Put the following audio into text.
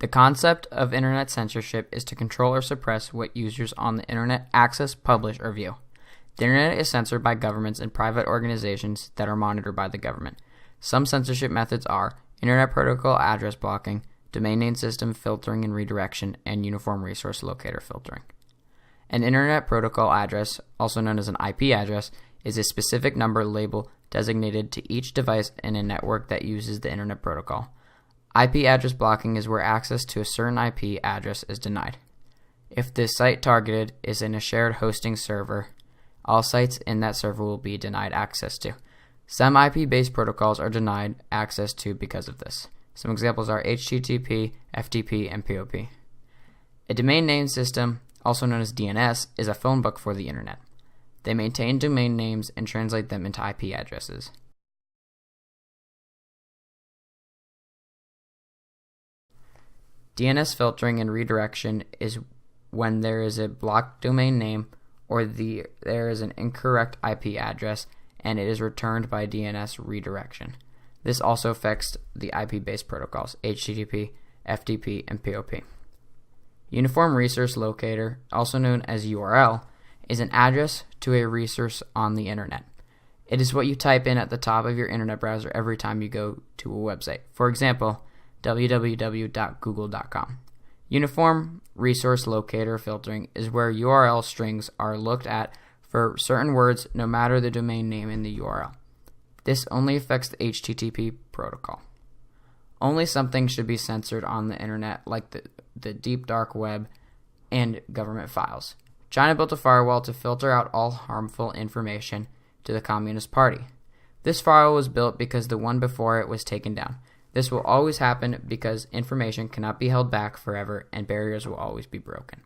The concept of internet censorship is to control or suppress what users on the internet access, publish, or view. The internet is censored by governments and private organizations that are monitored by the government. Some censorship methods are Internet Protocol address blocking, domain name system filtering and redirection, and uniform resource locator filtering. An Internet Protocol address, also known as an IP address, is a specific number label designated to each device in a network that uses the Internet Protocol. IP address blocking is where access to a certain IP address is denied. If the site targeted is in a shared hosting server, all sites in that server will be denied access to. Some IP-based protocols are denied access to because of this. Some examples are HTTP, FTP, and POP. A domain name system, also known as DNS, is a phone book for the internet. They maintain domain names and translate them into IP addresses. DNS filtering and redirection is when there is a blocked domain name or there is an incorrect IP address and it is returned by DNS redirection. This also affects the IP-based protocols, HTTP, FTP, and POP. Uniform Resource Locator, also known as URL, is an address to a resource on the internet. It is what you type in at the top of your internet browser every time you go to a website. For example, www.google.com. Uniform Resource Locator filtering is where URL strings are looked at for certain words no matter the domain name in the URL. This only affects the HTTP protocol. Only something should be censored on the internet, like the deep dark web and government files. China built a firewall to filter out all harmful information to the Communist Party. This firewall was built because the one before it was taken down. This will always happen because information cannot be held back forever and barriers will always be broken.